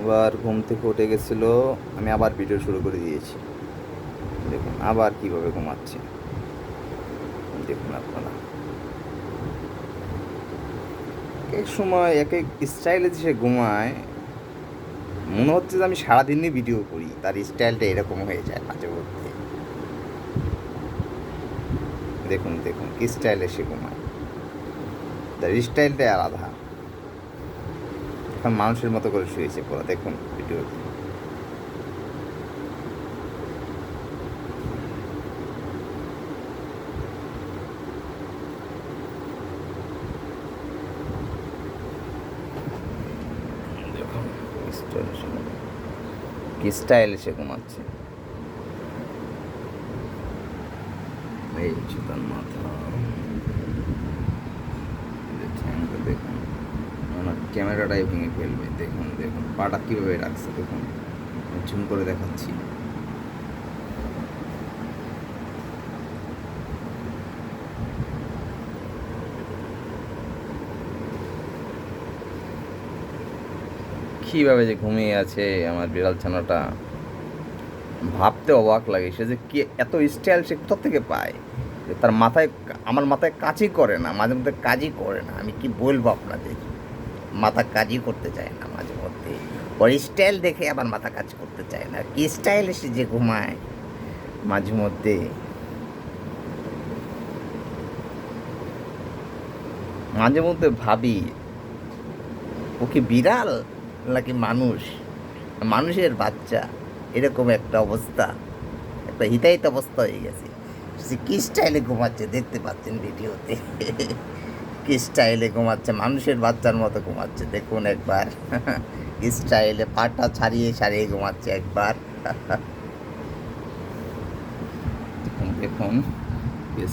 আবার ঘুম থেকে উঠে গেছিলো, আমি আবার ভিডিও শুরু করে দিয়েছি। দেখুন আবার কিভাবে ঘুমাচ্ছে, দেখুন আপনারা। এক সময় এক এক স্টাইলে যে সে ঘুমায়, মনে হচ্ছে যে আমি সারাদিনই ভিডিও করি, তার স্টাইলটা এরকম হয়ে যায় মাঝে মধ্যে। দেখুন দেখুন কি স্টাইলে সে ঘুমায়, তার স্টাইলটাই আলাদা। এখন মানুষের মতো করে শুয়েছে পুরো, দেখুন ভিডিওতে। দেখুন কি স্টাইলে সে ঘুমাচ্ছে। এই হচ্ছে তার মাথা, ঠ্যাংটা দেখুন, ওনার ক্যামেরাটাই ভেঙে ফেলবে। দেখুন দেখুন পাটা কীভাবে রাখছে, দেখুন ঝুম করে দেখাচ্ছি। কীভাবে যে ঘুমিয়ে আছে আমার বিড়াল ছানাটা, ভাবতে অবাক লাগে। সে যে কি এত স্টাইল সে কোথা থেকে পায়, যে তার মাথায়, আমার মাথায় কাজই করে না, মাঝে মধ্যে কাজই করে না। আমি কি বলবো আপনাদের, মাথা কাজই করতে চায় না মাঝে মধ্যে। ওর স্টাইল দেখে আবার মাথা কাজ করতে চায় না, কি স্টাইল সে যে ঘুমায় মাঝে মধ্যে। মাঝে মধ্যে ভাবি ও কি বিড়াল নাকি মানুষ, মানুষের বাচ্চা। এরকম একটা অবস্থা, একটা হিতাহিত অবস্থা হয়ে গেছে। সে কি স্টাইলে ঘুমাচ্ছে দেখতে পাচ্ছেন ভিডিওতে, কি স্টাইলে ঘুমাচ্ছে, মানুষের বাচ্চার মতো ঘুমাচ্ছে। দেখুন একবার স্টাইলে পাটা ছাড়িয়ে ছাড়িয়ে ঘুমাচ্ছে একবার। দেখুন দেখুন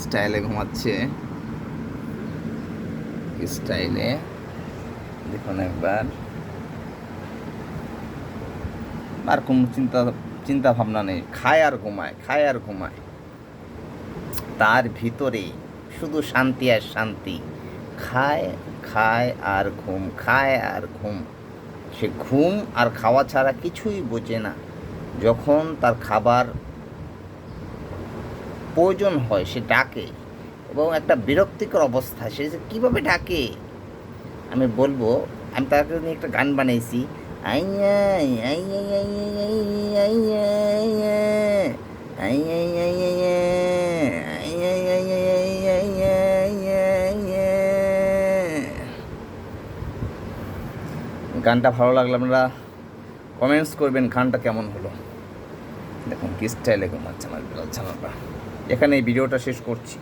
স্টাইলে ঘুমাচ্ছে, স্টাইলে দেখুন একবার। আর কোনো চিন্তা ভাবনা নেই, খায় আর ঘুমায়, খায় আর ঘুমায়। তার ভিতরে শুধু শান্তি আর শান্তি। খায়, খায় আর ঘুম, খায় আর ঘুম। সে ঘুম আর খাওয়া ছাড়া কিছুই বোঝে না। যখন তার খাবার প্রয়োজন হয় সে ডাকে, এবং একটা বিরক্তিকর অবস্থা, সে যে কীভাবে ডাকে আমি বলবো। আমি তাকে নিয়ে একটা গান বানিয়েছি, আইয়াই আইয়াই আইয়াই আইয়াই গানটা ভালো লাগলে আপনারা কমেন্টস করবেন গানটা কেমন হলো। দেখুন কি স্টাইলে ঘুমাচ্ছে আমার বিড়াল ছানাটা। এখানে এই ভিডিওটা শেষ করছি।